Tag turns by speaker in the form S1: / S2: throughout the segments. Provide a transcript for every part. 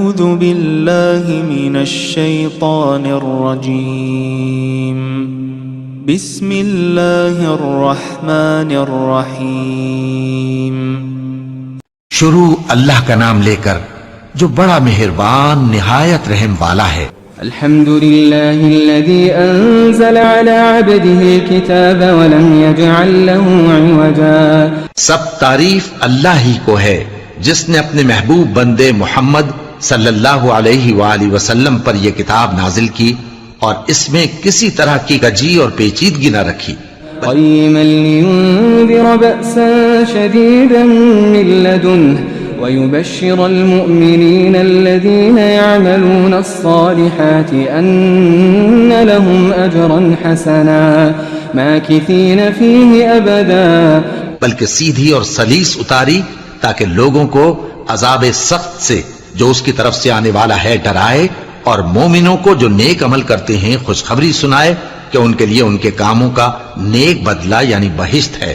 S1: أعوذ بالله من الشيطان الرجيم بسم الله الرحمن الرحيم
S2: شروع اللہ کا نام لے کر جو بڑا مہربان نہایت رحم والا ہے۔
S3: الحمد لله الذي أنزل على عبده الكتاب ولم يجعل له عوجا۔
S2: سب تعریف اللہ ہی کو ہے جس نے اپنے محبوب بندے محمد صلی اللہ علیہ وآلہ وسلم پر یہ کتاب نازل کی اور اس میں کسی طرح کی کجی اور پیچیدگی نہ رکھی،
S3: قيما لينذر بأسا شديدا من لدنه ويبشر المؤمنين الذين يعملون الصالحات أن لهم أجرا حسنا ماكثين فيه أبدا۔
S2: بلکہ سیدھی اور سلیس اتاری تاکہ لوگوں کو عذاب سخت سے جو اس کی طرف سے آنے والا ہے ڈرائے، اور مومنوں کو جو نیک عمل کرتے ہیں خوشخبری سنائے کہ ان کے لیے ان کے کاموں کا نیک بدلہ یعنی بہشت ہے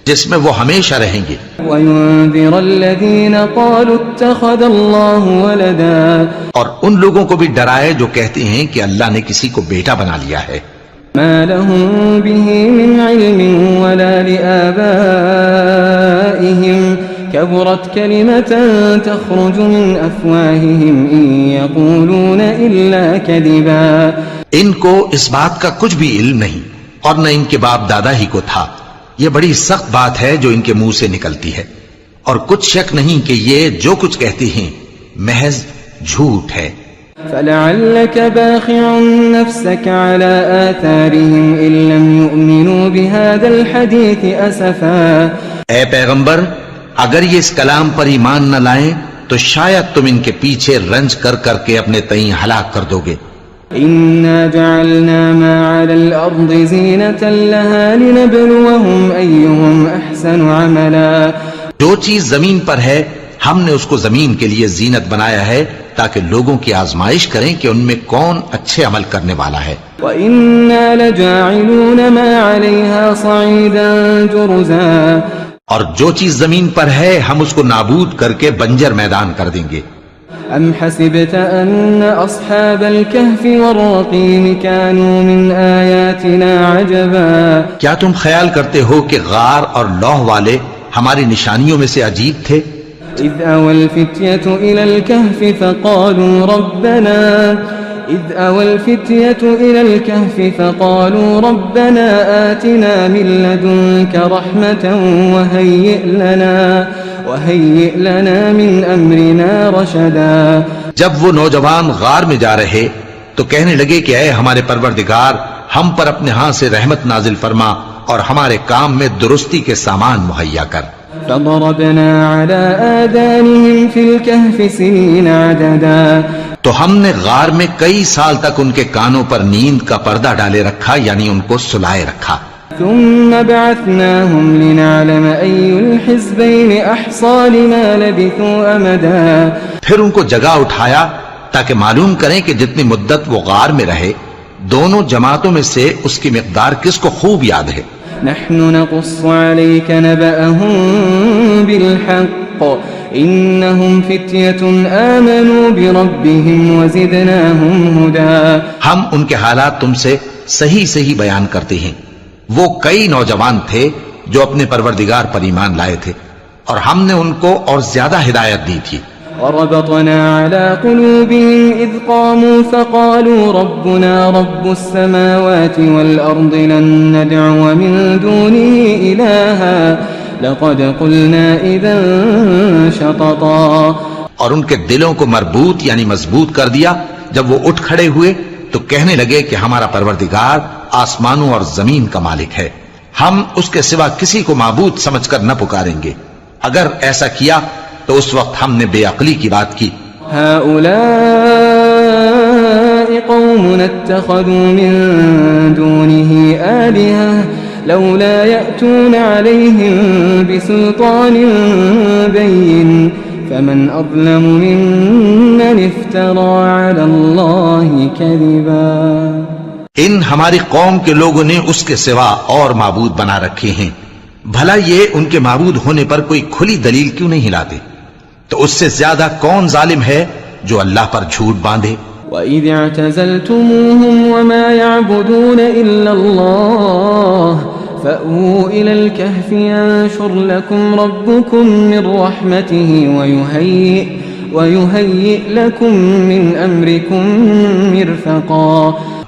S2: جس میں وہ ہمیشہ رہیں گے۔
S3: وَيُنذِرَ الَّذِينَ قَالُوا اتَّخَذَ اللَّهُ وَلَدًا،
S2: اور ان لوگوں کو بھی ڈرائے جو کہتے ہیں کہ اللہ نے کسی کو بیٹا بنا لیا ہے۔
S3: مَا لَهُم بِهِ مِنْ عِلْمٍ وَلَا لِآبَائِهِمْ كَبُرَتْ كَلِمَةً تَخْرُجُ مِنْ أَفْوَاهِهِمْ إِنْ يَقُولُونَ إِلَّا كَذِبًا۔
S2: ان کو اس بات کا کچھ بھی علم نہیں اور نہ ان کے باپ دادا ہی کو تھا، یہ بڑی سخت بات ہے جو ان کے منہ سے نکلتی ہے، اور کچھ شک نہیں کہ یہ جو کچھ کہتے ہیں محض جھوٹ ہے۔
S3: فَلَعَلَّكَ بَاخِعٌ نَفْسَكَ عَلَىٰ آثَارِهِمْ إِن لَّمْ يُؤْمِنُوا بِهَٰذَا الْحَدِيثِ أَسَفًا۔
S2: اے پیغمبر، اگر یہ اس کلام پر ایمان نہ لائیں تو شاید تم ان کے پیچھے رنج کر کر کے اپنے تئیں ہلاک کر دو گے۔
S3: إِنَّا جَعَلْنَا مَا عَلَى الْأَرْضِ زِينَةً لَهَا لِنَبْلُوَهُمْ أَيُّهُمْ أَحْسَنُ عَمَلًا۔
S2: جو چیز زمین پر ہے ہم نے اس کو زمین کے لیے زینت بنایا ہے تاکہ لوگوں کی آزمائش کریں کہ ان میں کون اچھے عمل کرنے والا ہے۔
S3: وَإِنَّا لَجَاعِلُونَ مَا عَلَيْهَا صَعِيدًا جُرُزًا،
S2: اور جو چیز زمین پر ہے ہم اس کو نابود کر کے بنجر میدان کر دیں گے۔
S3: أَمْ حَسِبْتَ أَنَّ أَصْحَابَ الْكَهْفِ وَالرَّقِيمِ كَانُوا مِنْ آيَاتِنَا عَجَبًا۔
S2: کیا تم خیال کرتے ہو کہ غار اور لوح والے ہماری نشانیوں میں سے عجیب تھے؟
S3: إِذْ أَوَى الْفِتْيَةُ إِلَى الْكَهْفِ فَقَالُوا رَبَّنَا آتِنَا مِن لَّدُنكَ رَحْمَةً وَهَيِّئْ لَنَا مِنْ أَمْرِنَا رَشَدًا۔
S2: جب وہ نوجوان غار میں جا رہے تو کہنے لگے کہ اے ہمارے پروردگار، ہم پر اپنے ہاں سے رحمت نازل فرما اور ہمارے کام میں درستی کے سامان مہیا کر۔
S3: فَضَرَبْنَا عَلَىٰ آذَانِهِمْ فِي الْكَهْفِ سِنِينَ عَدَدًا،
S2: تو ہم نے غار میں کئی سال تک ان کے کانوں پر نیند کا پردہ ڈالے رکھا، یعنی ان کو سلائے رکھا۔
S3: ثُمَّ بَعَثْنَاهُمْ لِنَعْلَمَ أَيُّ الْحِزْبَيْنِ أَحْصَىٰ لِمَا لَبِثُوا أَمَدًا،
S2: پھر ان کو جگہ اٹھایا تاکہ معلوم کریں کہ جتنی مدت وہ غار میں رہے دونوں جماعتوں میں سے اس کی مقدار کس کو خوب یاد ہے۔
S3: نحن نقص عليك نبأهم بالحق إنهم فتية آمنوا بربهم وزدناهم هدى۔
S2: ہم ان کے حالات تم سے صحیح صحیح بیان کرتے ہیں، وہ کئی نوجوان تھے جو اپنے پروردگار پر ایمان لائے تھے اور ہم نے ان کو اور زیادہ ہدایت دی تھی۔
S3: وربطنا على قلوبهم إذ قاموا فقالوا ربنا رب السماوات والأرض لن ندعو من دونه إلها لقد قلنا إذا شططا۔
S2: اور ان کے دلوں کو مربوط یعنی مضبوط کر دیا، جب وہ اٹھ کھڑے ہوئے تو کہنے لگے کہ ہمارا پروردگار آسمانوں اور زمین کا مالک ہے، ہم اس کے سوا کسی کو معبود سمجھ کر نہ پکاریں گے، اگر ایسا کیا تو اس وقت ہم نے بے عقلی کی بات کی۔
S3: هؤلاء قوم اتخذوا من دونه آلهة لولا يأتون عليهم بسلطان بين فمن أظلم ممن افترى على الله كذبا۔
S2: ان ہماری قوم کے لوگوں نے اس کے سوا اور معبود بنا رکھے ہیں، بھلا یہ ان کے معبود ہونے پر کوئی کھلی دلیل کیوں نہیں لاتے؟ تو اس سے زیادہ کون ظالم ہے جو اللہ پر جھوٹ باندھے۔
S3: وَإِذِ اعْتَزَلْتُمُوهُمْ وَمَا يَعْبُدُونَ إِلَّا اللَّهَ فَأْوُوا إِلَى الْكَهْفِ يَنشُرْ لَكُمْ رَبُّكُمْ مِنْ رَحْمَتِهِ وَيُهَيِّئْ لَكُمْ مِنْ أَمْرِكُمْ مِرْفَقًا۔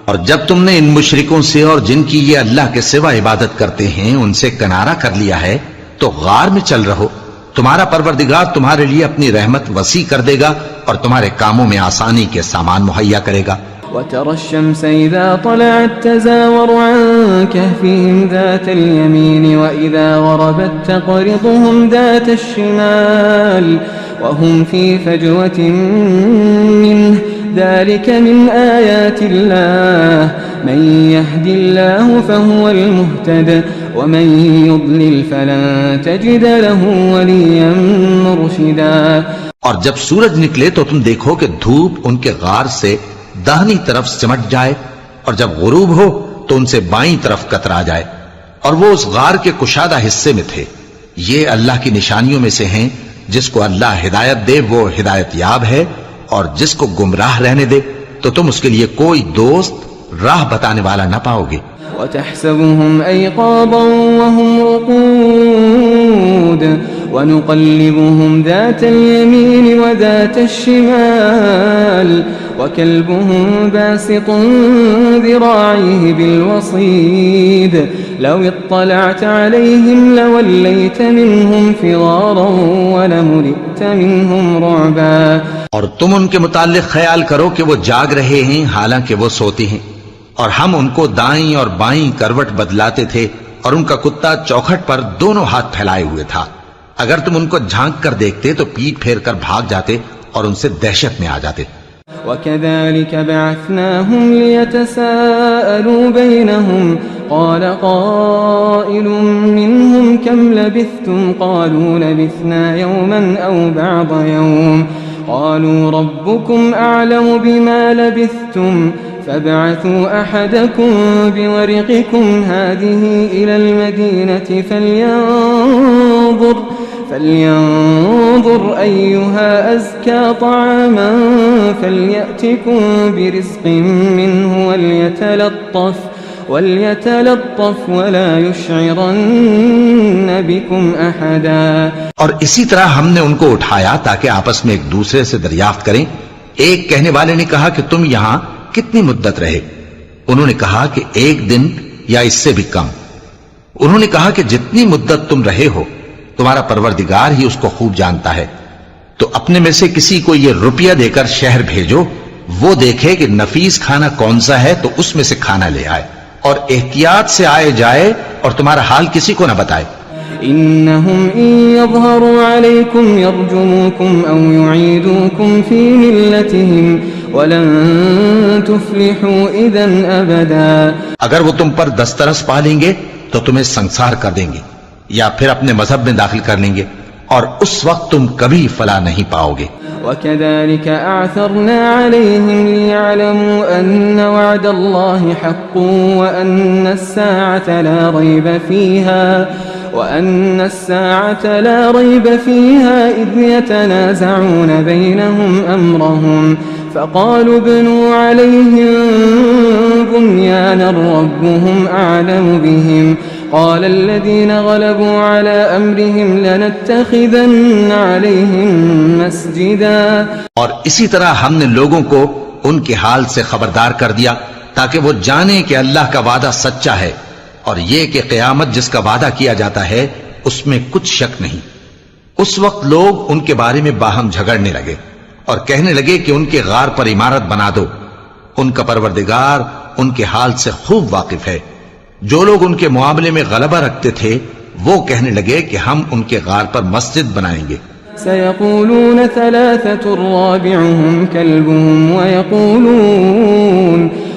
S2: اور جب تم نے ان مشرکوں سے اور جن کی یہ اللہ کے سوا عبادت کرتے ہیں ان سے کنارہ کر لیا ہے تو غار میں چل رہو، تمہارا پروردگار تمہارے لیے اپنی رحمت وسیع کر دے گا اور تمہارے کاموں میں آسانی کے سامان مہیا کرے گا۔
S3: وَتَرَى الشَّمْسَ إِذَا طَلَعَتْ تَزَاوَرُ عَنْ كَهْفِهِمْ ذَاتَ الْيَمِينِ وَإِذَا غَرَبَتْ تَقْرِضُهُمْ ذَاتَ الشِّمَالِ وَهُمْ فِي فَجْوَةٍ مِّنْهُ ذَلِكَ مِنْ آيَاتِ اللَّهِ مَنْ يَهْدِ اللَّهُ فَهُوَ الْمُهْتَدِ وَمَنْ يُضْلِلْ فَلَنْ تَجِدَ لَهُ وَلِيًّا مُرْشِدًا۔
S2: اور جب سورج نکلے تو تم دیکھو کہ دھوپ ان کے غار سے داہنی طرف سمٹ جائے اور جب غروب ہو تو ان سے بائیں طرف کترا جائے، اور وہ اس غار کے کشادہ حصے میں تھے۔ یہ اللہ کی نشانیوں میں سے ہیں، جس کو اللہ ہدایت دے وہ ہدایت یاب ہے، اور جس کو گمراہ رہنے دے تو تم اس کے لیے کوئی دوست راہ بتانے والا نہ پاؤ گے۔
S3: وَتَحْسَبُهُمْ أَيْقَاظًا وَهُمْ رُقُودٌ وَنُقَلِّبُهُمْ ذَاتَ الْيَمِينِ وَذَاتَ الشِّمَالِ وَكَلْبُهُمْ بَاسِطٌ ذِرَاعَيْهِ بِالْوَصِيدِ لَوِ اطَّلَعْتَ عَلَيْهِمْ لَوَلَّيْتَ مِنْهُمْ فِرَارًا وَلَمُلِئْتَ مِنْهُمْ رُعْبًا۔
S2: اور تم ان کے متعلق خیال کرو کہ وہ جاگ رہے ہیں حالانکہ وہ سوتے ہیں، اور ہم ان کو دائیں اور بائیں کروٹ بدلاتے تھے، اور ان کا کتا چوکھٹ پر دونوں ہاتھ پھیلائے ہوئے تھا۔ اگر تم ان کو جھانک کر دیکھتے تو پیٹ پھیر کر بھاگ جاتے اور ان سے دہشت میں آ جاتے۔
S3: وَكَذَلِكَ بَعَثْنَاهُمْ لِيَتَسَاءَلُوا بَيْنَهُمْ قَالَ قَائِلٌ مِّنْهُمْ كَمْ لَبِثْتُمْ قَالُوا لَبِثْنَا يَوْمًا أَوْ بَعْضَ يَوْمٍ قَالُوا رَبُّكُمْ أَعْلَمُ بِمَا لَبِثْتُمْ فَابْعَثُوا أَحَدَكُمْ بِوَرِقِكُمْ هَٰذِهِ إِلَى الْمَدِينَةِ فَلْيَنظُرْ أَيُّهَا أَزْكَىٰ طَعَامًا فَلْيَأْتِكُمْ بِرِزْقٍ مِّنْهُ وَلْيَتَلَطَّفْ وَلَا يُشْعِرَنَّ بِكُمْ أَحَدًا۔
S2: اور اسی طرح ہم نے ان کو اٹھایا تاکہ آپس میں ایک دوسرے سے دریافت کریں۔ ایک کہنے والے نے کہا کہ تم یہاں کتنی مدت رہے؟ انہوں نے کہا کہ 1 دن یا اس سے بھی کم۔ انہوں نے کہا کہ جتنی مدت تم رہے ہو تمہارا پروردگار ہی اس کو خوب جانتا ہے، تو اپنے میں سے کسی کو یہ روپیہ دے کر شہر بھیجو، وہ دیکھے کہ نفیس کھانا کون سا ہے تو اس میں سے کھانا لے آئے، اور احتیاط سے آئے جائے اور تمہارا حال کسی کو نہ بتائے۔
S3: إنهم إن يظهروا عليكم يرجموكم أو يعيدوكم في ملتهم ولن تفلحوا إذا أبدا۔
S2: اگر وہ تم پر دسترس پا لیں گے تو تمہیں سنسار کر دیں گے یا پھر اپنے مذہب میں داخل کر لیں گے، اور اس وقت تم کبھی فلاح نہیں پاؤ گے۔
S3: وَكَذَلِكَ أَعْثَرْنَا عَلَيْهِمْ لِيَعْلَمُوا أَنَّ وَعْدَ اللَّهِ حَقٌّ وَأَنَّ السَّاعَةَ لَا رَيْبَ فِيهَا إِذْ يَتَنَازَعُونَ بَيْنَهُمْ أَمْرَهُمْ فَقَالُوا ابْنُوا عَلَيْهِمْ بُنْيَانًا رَبُّهُمْ أَعْلَمُ بِهِمْ قَالَ الَّذِينَ غَلَبُوا عَلَىٰ أَمْرِهِمْ لَنَتَّخِذَنَّ عَلَيْهِمْ مَسْجِدًا۔
S2: اور اسی طرح ہم نے لوگوں کو ان کے حال سے خبردار کر دیا تاکہ وہ جانیں کہ اللہ کا وعدہ سچا ہے، اور یہ کہ قیامت جس کا وعدہ کیا جاتا ہے اس میں کچھ شک نہیں۔ اس وقت لوگ ان کے بارے میں باہم جھگڑنے لگے اور کہنے لگے کہ ان کے غار پر عمارت بنا دو۔ ان کا پروردگار ان کے حال سے خوب واقف ہے۔ جو لوگ ان کے معاملے میں غلبہ رکھتے تھے وہ کہنے لگے کہ ہم ان کے غار پر مسجد بنائیں گے۔
S3: سيقولون 3 رابعهم كلبهم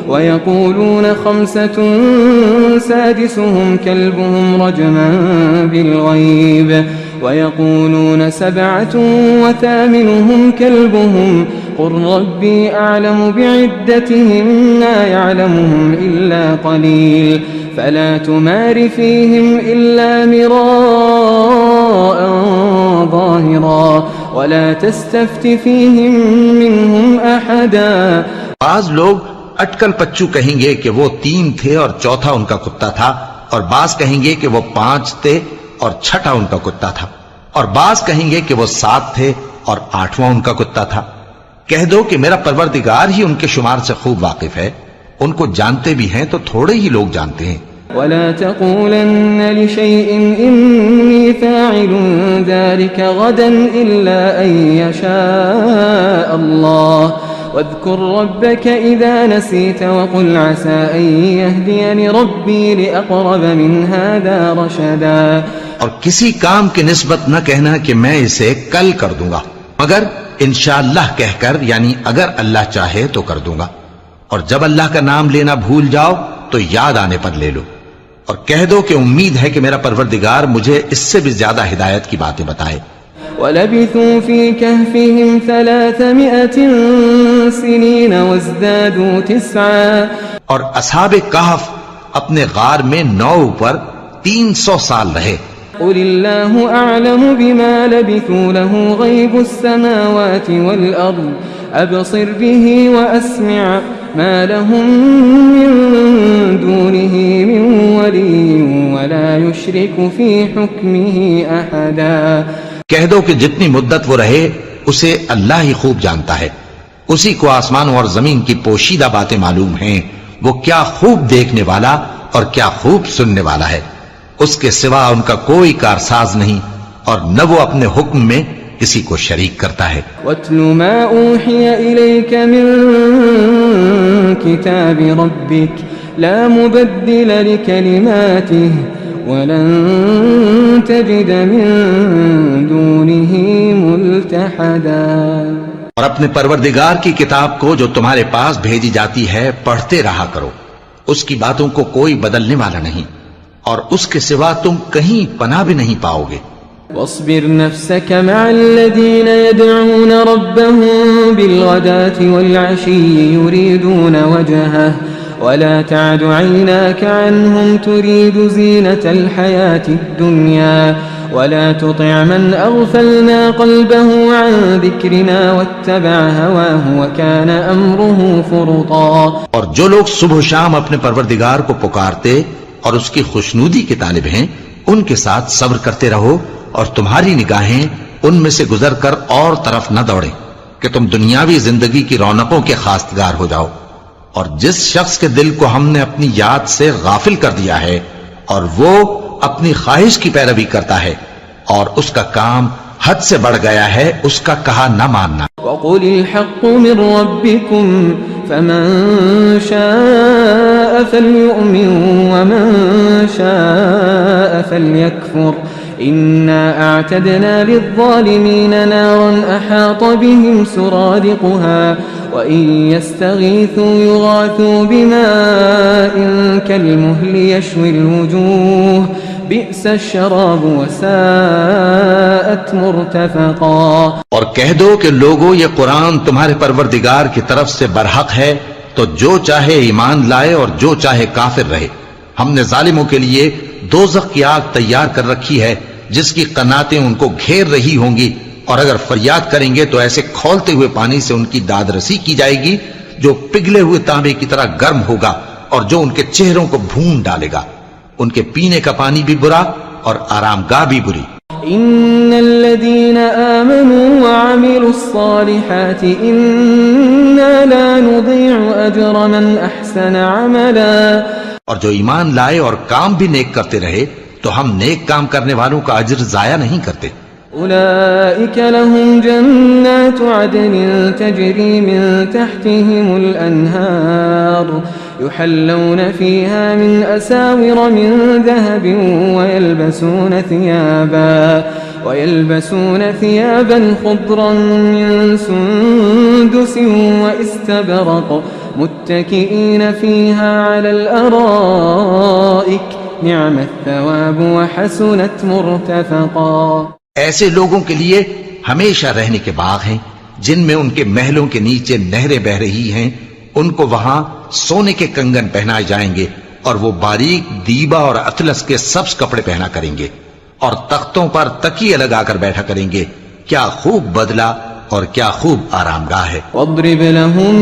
S3: ويقولون 5 سادسهم كلبهم رجما بالغيب ويقولون 7 وثامنهم كلبهم قل ربي أعلم بعدتهم ما يعلمهم إلا قليل فلا تمار فيهم إلا مراء ظاهرا ولا تستفت فيهم منهم أحدا.
S2: بعض لوگ اٹکل پچو کہیں گے کہ وہ 3 تھے اور چوتھا ان کا کتا تھا، اور بعض کہیں گے کہ وہ 5 تھے اور چھٹا ان کا کتا تھا، اور بعض کہیں گے کہ وہ 7 تھے اور 8واں ان کا کتا تھا. کہہ دو کہ میرا پروردگار ہی ان کے شمار سے خوب واقف ہے، ان کو جانتے بھی ہیں تو تھوڑے ہی لوگ جانتے ہیں.
S3: ولا تقولن لشيء إني فاعل ذلك غدا إلا أن يشاء الله واذكر ربك إذا نسيت وقل عسى أن يهديني ربي لأقرب من هذا رشدا.
S2: اور کسی کام کی نسبت نہ کہنا کہ میں اسے کل کر دوں گا، مگر انشاءاللہ کہہ کر، یعنی اگر اللہ چاہے تو کر دوں گا. اور جب اللہ کا نام لینا بھول جاؤ تو یاد آنے پر لے لو، اور کہہ دو کہ امید ہے کہ میرا پروردگار مجھے اس سے بھی زیادہ ہدایت کی باتیں بتائے.
S3: وَلَبِثُوا فِي كَهْفِهِمْ 300 سِنِينَ وَازْدَادُوا 9.
S2: اور اصحاب کہف اپنے غار میں 9 پر 300 سال رہے.
S3: قُلِ اللَّهُ أَعْلَمُ بِمَا لَبِثُوا لَهُ غَيْبُ السَّمَاوَاتِ وَالْأَرْضِ أَبْصِرْ بِهِ وَأَسْمِعْ مَا لَهُم مِّن دُونِهِ مِن وَلِيٍّ وَلَا يُشْرِكُ فِي حُكْمِهِ أَحَدًا.
S2: کہہ دو کہ جتنی مدت وہ رہے اسے اللہ ہی خوب جانتا ہے، اسی کو آسمانوں اور زمین کی پوشیدہ باتیں معلوم ہیں، وہ کیا خوب دیکھنے والا اور کیا خوب سننے والا ہے. اس کے سوا ان کا کوئی کارساز نہیں، اور نہ وہ اپنے حکم میں کسی کو شریک کرتا ہے.
S3: وَاتْلُ مَا أُوحِيَ إِلَيْكَ مِن كِتَابِ رَبِّكَ لَا مُبَدِّلَ لِكَلِمَاتِهِ وَلَن تَجِدَ مِن دُونِهِ مُلْتَحَدًا.
S2: اور اپنے پروردگار کی کتاب کو جو تمہارے پاس بھیجی جاتی ہے پڑھتے رہا کرو، اس کی باتوں کو کوئی بدلنے والا نہیں، اور اس کے سوا تم کہیں پناہ بھی نہیں پاؤ گے.
S3: واصبر نفسك مع الذين يدعون ربهم بالغداة والعشي يريدون وجهه ولا تعد عيناك عنهم تريد زينة الحياة الدنيا ولا تطع من أغفلنا قلبه عن ذكرنا واتبع هواه وكان أمره فرطا.
S2: اور جو لوگ صبح و شام اپنے پروردگار کو پکارتے اور اس کی خوشنودی کے طالب ہیں، ان کے ساتھ صبر کرتے رہو، اور تمہاری نگاہیں ان میں سے گزر کر اور طرف نہ دوڑیں کہ تم دنیاوی زندگی کی رونقوں کے خواستگار ہو جاؤ. اور جس شخص کے دل کو ہم نے اپنی یاد سے غافل کر دیا ہے اور وہ اپنی خواہش کی پیروی کرتا ہے اور اس کا کام حد سے بڑھ گیا ہے، اس کا کہا نہ ماننا.
S3: وَقُلِ الْحَقُّ مِنْ رَبِّكُمْ فَمَنْ شَاءَ فَلْيُؤْمِنْ وَمَنْ شَاءَ فَلْيَكْفُرْ إِنَّا أَعْتَدْنَا لِلظَّالِمِينَ نَارًا أَحَاطَ بِهِمْ سُرَادِقُهَا وَإِنْ يَسْتَغِيثُوا يُغَاثُوا بِمَاءٍ كَالْمُهْلِ يَشْوِي الْوُجُوهَ بِئْسَ الشَّرَابُ وَسَاءَتْ مُرْتَفَقًا.
S2: اور کہہ دو کہ لوگو یہ قرآن تمہارے پروردگار کی طرف سے برحق ہے، تو جو چاہے ایمان لائے اور جو چاہے کافر رہے. ہم نے ظالموں کے لیے دوزخ کی آگ تیار کر رکھی ہے جس کی قناتیں ان کو گھیر رہی ہوں گی، اور اگر فریاد کریں گے تو ایسے کھولتے ہوئے پانی سے ان کی داد رسی کی جائے گی جو پگھلے ہوئے تانبے کی طرح گرم ہوگا اور جو ان کے چہروں کو بھون ڈالے گا. ان کے پینے کا پانی بھی برا اور آرام گاہ بھی بری.
S3: ان الذين آمنوا وعملوا الصالحات انا لا نضيع اجر من احسن عملا.
S2: اور جو ایمان لائے اور کام بھی نیک کرتے رہے تو ہم نیک کام کرنے والوں کا اجر ضائع نہیں کرتے.
S3: أولئك لهم جنات عدن تجري من تحتهم الأنهار يحلون فيها من أساور من ذهب ويلبسون ثيابا خضرا من سندس واستبرق متكئين فيها على الأرائك نعم الثواب وحسنت مرتفقا.
S2: ایسے لوگوں کے لیے ہمیشہ رہنے کے باغ ہیں جن میں ان کے محلوں کے نیچے نہریں بہ رہی ہیں. ان کو وہاں سونے کے کنگن پہنائے جائیں گے اور وہ باریک دیبا اور اطلس کے سبز کپڑے پہنا کریں گے اور تختوں پر تکیے لگا کر بیٹھا کریں گے کیا خوب بدلہ اور کیا خوب آرام گاہ ہے۔
S3: واضرب لهم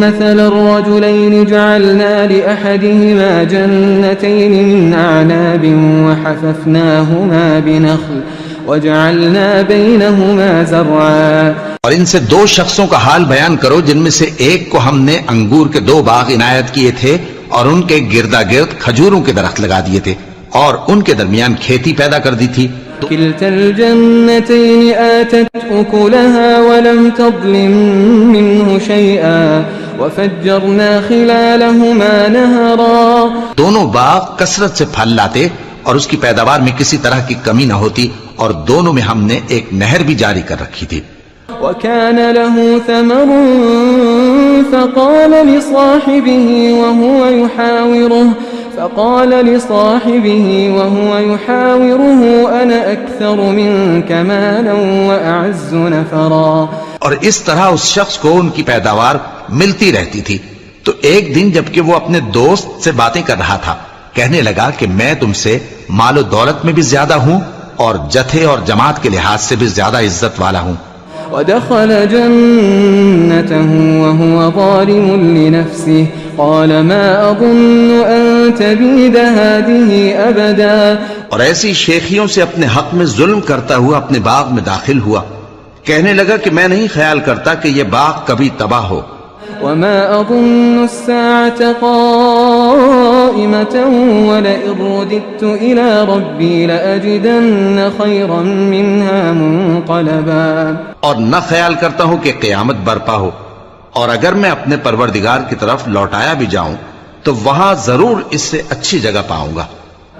S3: مثل الرجلين جعلنا لأحدهما جنتين من أعناب وحففناهما بنخل وجعلنا بينهما زرعا۔
S2: اور ان سے دو شخصوں کا حال بیان کرو جن میں سے ایک کو ہم نے انگور کے 2 باغ عنایت کیے تھے اور ان کے گردا گرد کھجوروں کے درخت لگا دیے تھے اور ان کے درمیان کھیتی پیدا کر دی تھی۔
S3: كلتا الجنتين آتت أكلها ولم تظلم منه شيئا وفجرنا خلالهما نهرا۔
S2: دونوں باغ کثرت سے پھل لاتے اور اس کی پیداوار میں کسی طرح کی کمی نہ ہوتی اور دونوں میں ہم نے ایک نہر بھی جاری کر رکھی تھی۔
S3: وكان له ثمر فقال لصاحبه وهو يحاوره أنا أكثر منك مالا وأعز نفرا۔
S2: اور اس طرح اس شخص کو ان کی پیداوار ملتی رہتی تھی تو ایک دن جبکہ وہ اپنے دوست سے باتیں کر رہا تھا کہنے لگا کہ میں تم سے مال و دولت میں بھی زیادہ ہوں اور جتھے اور جماعت کے لحاظ سے بھی زیادہ عزت والا ہوں۔
S3: ودخل جنته وهو ظالم لنفسه قال ما أظن أن تبيد هذه أبدا۔
S2: اور ایسی شیخیوں سے اپنے حق میں ظلم کرتا ہوا اپنے باغ میں داخل ہوا، کہنے لگا کہ میں نہیں خیال کرتا کہ یہ باغ کبھی تباہ ہو۔
S3: وما أظن الساعة قائمة ولئن رددت إلى ربي لأجدن خيرا منها منقلبا۔
S2: اور نہ خیال کرتا ہوں کہ قیامت برپا ہو، اور اگر میں اپنے پروردگار کی طرف لوٹایا بھی جاؤں تو وہاں ضرور اس سے اچھی جگہ پاؤں گا۔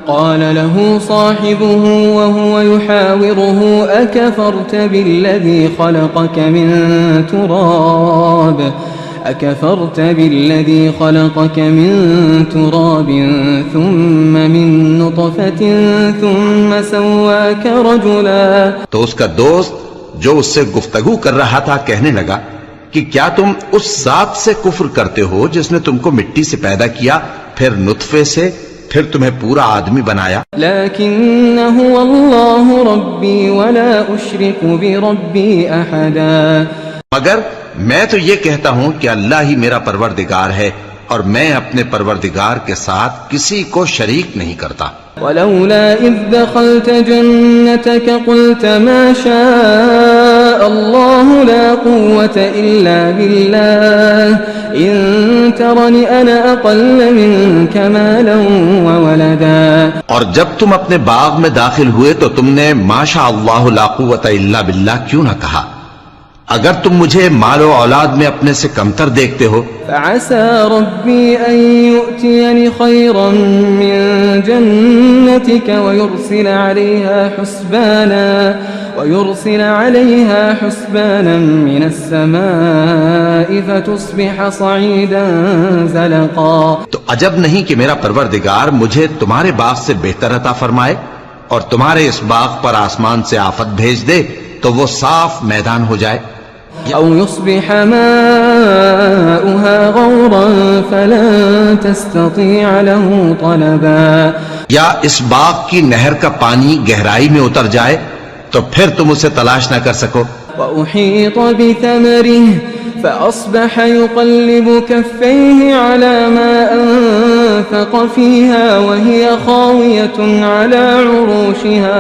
S3: قال له صاحبه وهو يحاوره أكفرت بالذي خلقك من تراب ثم من نطفة ثم سواك رجلا۔
S2: تو اس کا دوست جو اس سے گفتگو کر رہا تھا کہنے لگا کہ کیا تم اس ذات سے کفر کرتے ہو جس نے تم کو مٹی سے پیدا کیا پھر نطفے سے پھر تمہیں پورا آدمی بنایا؟
S3: لكن هو الله ربي ولا أشرك بربي أحدا۔
S2: مگر میں تو یہ کہتا ہوں کہ اللہ ہی میرا پروردگار ہے اور میں اپنے پروردگار کے ساتھ کسی کو شریک نہیں کرتا۔
S3: ولولا إذ دخلت جنتك قلت ما شاء الله لا قوة إلا بالله إن ترني أنا أقل منك مالا وولدا۔
S2: اور جب تم اپنے باغ میں داخل ہوئے تو تم نے ما شاء اللہ لا قوت الا باللہ کیوں نہ کہا؟ اگر تم مجھے مال و اولاد میں اپنے سے کمتر دیکھتے ہو۔
S3: فعسى ربي أن يؤتيني خيرا من جنتك ويرسل عليها حسبانا من السماء فتصبح صعيدا زلقا۔
S2: تو عجب نہیں کہ میرا پروردگار مجھے تمہارے باغ سے بہتر عطا فرمائے اور تمہارے اس باغ پر آسمان سے آفت بھیج دے تو وہ صاف میدان ہو جائے،
S3: أو يصبح ماؤها غورا فلن تستطيع له طلبا۔
S2: یا اس باغ کی نہر کا پانی گہرائی میں اتر جائے تو پھر تم اسے تلاش نہ کر سکو۔
S3: وأحيط بثمره فأصبح يقلب كفيه على ما أنفق فيها وهي خاوية على عروشها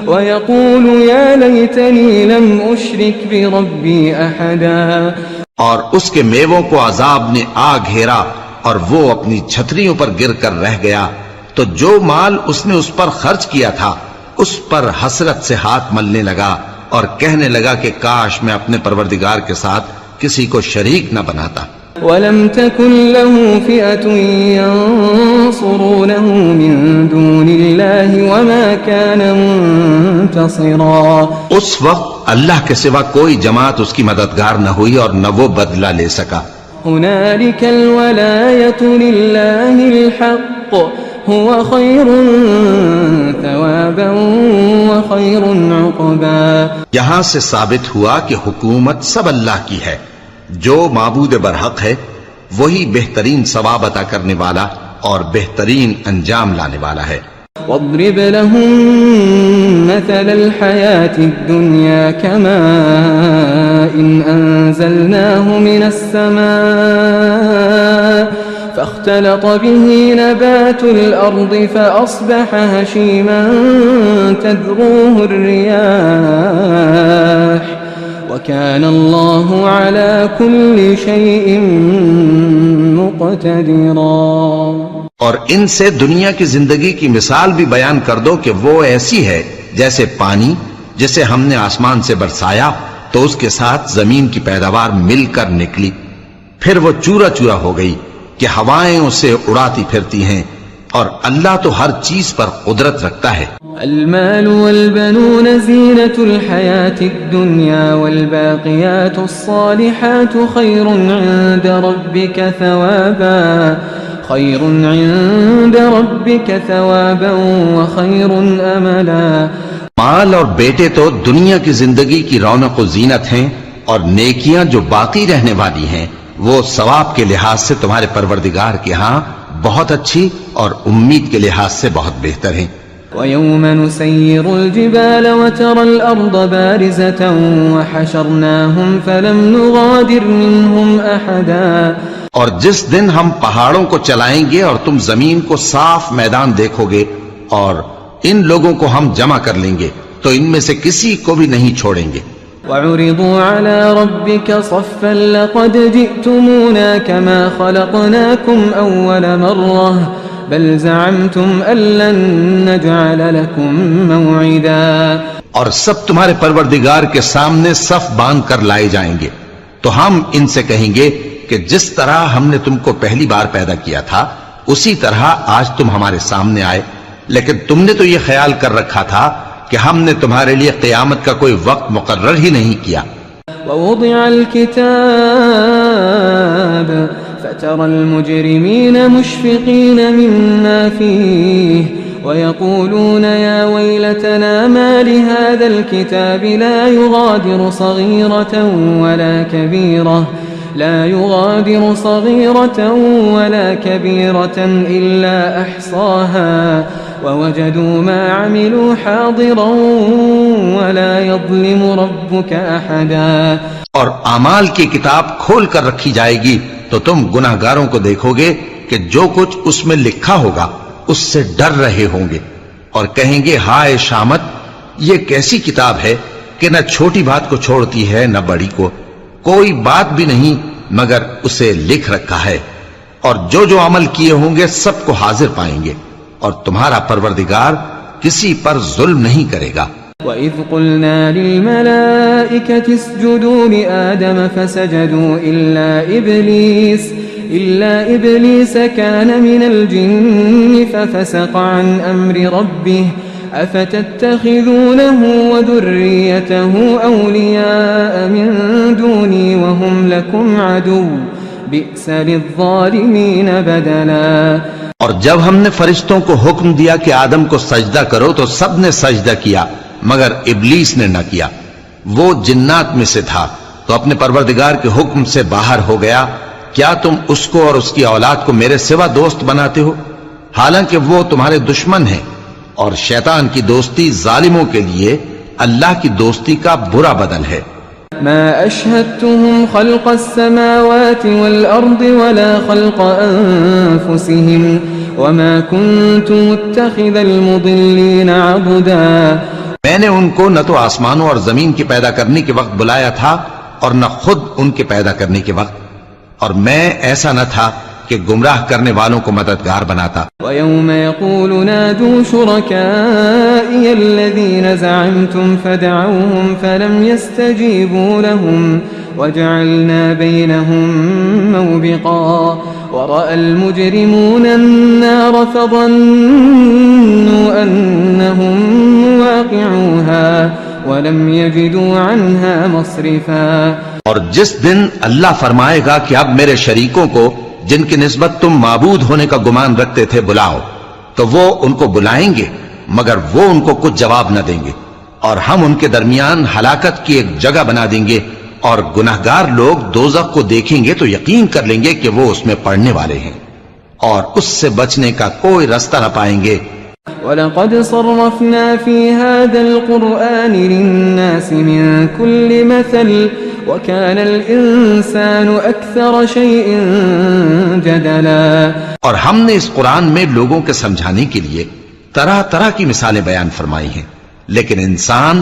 S3: ويقول يا ليتني لم أشرك بربي أحدا۔
S2: اور اس کے میووں کو عذاب نے آ گھیرا اور وہ اپنی چھتریوں پر گر کر رہ گیا، تو جو مال اس نے اس پر خرچ کیا تھا اس پر حسرت سے ہاتھ ملنے لگا اور کہنے لگا کہ کاش میں اپنے پروردگار کے ساتھ کسی کو شریک نہ بناتا۔
S3: ولم تكن له فئة ينصرونه من دون الله وما كان منتصرا۔
S2: اس وقت اللہ کے سوا کوئی جماعت اس کی مددگار نہ ہوئی اور نہ وہ بدلہ لے سکا۔
S3: هنالك الولاية لله الحق هو خير ثوابا وخير عقبا۔
S2: یہاں سے ثابت ہوا کہ حکومت سب اللہ کی ہے، جو معبود برحق ہے وہی بہترین ثواب عطا کرنے والا اور بہترین انجام لانے والا ہے۔
S3: واضرب لهم مثل الحياة الدنيا كماء أنزلناه من السماء فاختلط به نبات الأرض فأصبح هشيما تذروه الرياح وكان الله على كل شيء مقتدرا.
S2: اور ان سے دنیا کی زندگی کی مثال بھی بیان کر دو کہ وہ ایسی ہے جیسے پانی جسے ہم نے آسمان سے برسایا تو اس کے ساتھ زمین کی پیداوار مل کر نکلی، پھر وہ چورا چورا ہو گئی کہ ہوائیں اسے اڑاتی پھرتی ہیں، اور اللہ تو ہر چیز پر قدرت رکھتا ہے.
S3: المال والبنون زينة الحياة الدنيا والباقيات الصالحات خير عند ربك ثوابا وخير املا.
S2: مال اور بیٹے تو دنیا کی زندگی کی رونق و زینت ہیں، اور نیکیاں جو باقی رہنے والی ہیں وہ ثواب کے لحاظ سے تمہارے پروردگار کے ہاں بہت اچھی اور امید کے لحاظ سے بہت بہتر ہیں.
S3: وَيَوْمَ نُسَيِّرُ الْجِبَالَ وَتَرَى الْأَرْضَ بَارِزَةً وَحَشَرْنَاهُمْ فَلَمْ نُغَادِرْ مِنْهُمْ أَحَدًا.
S2: اور جس دن ہم پہاڑوں کو چلائیں گے اور تم زمین کو صاف میدان دیکھو گے اور ان لوگوں کو ہم جمع کر لیں گے تو ان میں سے کسی کو بھی نہیں چھوڑیں گے.
S3: وَعُرِضُوا عَلَى رَبِّكَ صَفًّا لَقَدْ جِئْتُمُونَا كَمَا خَلَقْنَاكُمْ أَوَّلَ مَرَّةٍ بَلْ زَعَمْتُمْ أَن لَّن نَّجْعَلَ لَكُم مَّوْعِدًا.
S2: اور سب تمہارے پروردگار کے سامنے صف باندھ کر لائے جائیں گے تو ہم ان سے کہیں گے کہ جس طرح ہم نے تم کو پہلی بار پیدا کیا تھا اسی طرح آج تم ہمارے سامنے آئے، لیکن تم نے تو یہ خیال کر رکھا تھا کہ ہم نے تمہارے لیے قیامت کا کوئی وقت مقرر ہی نہیں کیا.
S3: ووضع الكتاب فترى المجرمين مشفقين مما فيه ويقولون يا ويلتنا ما لهذا الكتاب لا يغادر صغيرة ولا كبيرة إلا أحصاها ووجدوا ما عملوا حاضرا ولا يظلم ربك أحدا.
S2: اور اعمال کی کتاب کھول کر رکھی جائے گی تو تم گناہگاروں کو دیکھو گے کہ جو کچھ اس میں لکھا ہوگا اس سے ڈر رہے ہوں گے اور کہیں گے ہائے شامت، یہ کیسی کتاب ہے کہ نہ چھوٹی بات کو چھوڑتی ہے نہ بڑی کو، کوئی بات بھی نہیں مگر اسے لکھ رکھا ہے، اور جو جو عمل کیے ہوں گے سب کو حاضر پائیں گے، اور تمہارا پروردگار کسی پر ظلم نہیں کرے گا.
S3: وَإِذْ قُلْنَا لِلْمَلَائِكَةِ اسْجُدُوا لِآدَمَ فَسَجَدُوا إِلَّا إِبْلِيسَ كَانَ مِنَ الْجِنِّ فَفَسَقَ عَنْ أَمْرِ رَبِّهِ أَفَتَتَّخِذُونَهُ وَذُرِّيَّتَهُ أَوْلِيَاءَ مِن دُونِي وَهُمْ لَكُمْ عَدُوٌّ بِئْسَ لِلظَّالِمِينَ بَدَلًا.
S2: اور جب ہم نے فرشتوں کو حکم دیا کہ آدم کو سجدہ کرو تو سب نے سجدہ کیا مگر ابلیس نے نہ کیا، وہ جنات میں سے تھا تو اپنے پروردگار کے حکم سے باہر ہو گیا. کیا تم اس کو اور اس کی اولاد کو میرے سوا دوست بناتے ہو حالانکہ وہ تمہارے دشمن ہیں، اور شیطان کی دوستی ظالموں کے لیے اللہ کی دوستی کا برا بدل ہے.
S3: ما أشهدتهم خلق السماوات والأرض ولا خلق أنفسهم وما كنت متخذ المضلين عضدا.
S2: میں نے ان کو نہ تو آسمانوں اور زمین کے پیدا کرنے کے وقت بلایا تھا اور نہ خود ان کے پیدا کرنے کے وقت، اور میں ایسا نہ تھا کہ گمراہ کرنے والوں کو مددگار بناتا.
S3: وَيَوْمَ يَقُولُ نَادُوا شُرَكَائِيَ الَّذِينَ زَعَمْتُمْ فَدَعَوْهُمْ فَلَمْ يَسْتَجِيبُوا لَهُمْ وَجَعَلْنَا بَيْنَهُمْ مَوْبِقًا وَرَأَى الْمُجْرِمُونَ النَّارَ فَظَنُّوا أَنَّهُمْ مُوَاقِعُوهَا وَلَمْ يَجِدُوا عَنْهَا مَصْرِفًا.
S2: اور جس دن اللہ فرمائے گا کہ اب میرے شریکوں کو جن کی نسبت تم معبود ہونے کا گمان رکھتے تھے بلاؤ، تو وہ ان کو بلائیں گے مگر وہ ان کو کچھ جواب نہ دیں گے، اور ہم ان کے درمیان ہلاکت کی ایک جگہ بنا دیں گے، اور گناہگار لوگ دوزخ کو دیکھیں گے تو یقین کر لیں گے کہ وہ اس میں پڑنے والے ہیں، اور اس سے بچنے کا کوئی راستہ نہ پائیں گے
S3: وَلَقَدْ صَرَّفْنَا فِي هَذَا الْقُرْآنِ لِلنَّاسِ مِنْ كُلِّ مَثَلٍ وَكَانَ الْإِنسَانُ أَكْثَرَ شَيْءٍ جَدَلًا
S2: اور ہم نے اس قرآن میں لوگوں کے سمجھانے کے لیے طرح طرح کی مثالیں بیان فرمائی ہیں، لیکن انسان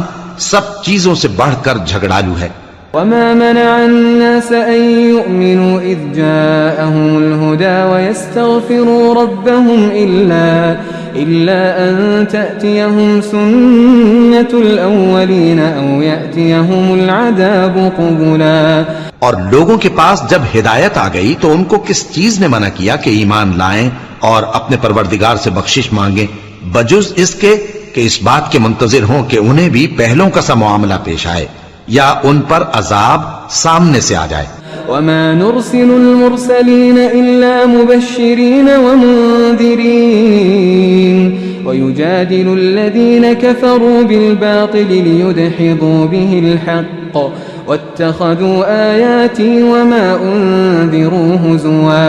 S2: سب چیزوں سے بڑھ کر جھگڑالو ہے۔
S3: وما منع الناس أن يؤمنوا إذ جاءهم الهدى ويستغفروا ربهم إلا أن تأتيهم سنة الأولين أو يأتيهم العذاب قبلا۔
S2: اور لوگوں کے پاس جب ہدایت آ گئی تو ان کو کس چیز نے منع کیا کہ ایمان لائیں اور اپنے پروردگار سے بخشش مانگیں، بجز اس کے کہ اس بات کے منتظر ہوں کہ انہیں بھی پہلوں کا سا معاملہ پیش آئے یا ان پر عذاب سامنے سے آ جائے۔
S3: وما نرسل المرسلين إلا مبشرين ومنذرين ويجادل الذين كفروا بالباطل ليدحضوا به الحق واتخذوا آياتي وما أنذروا هزوا۔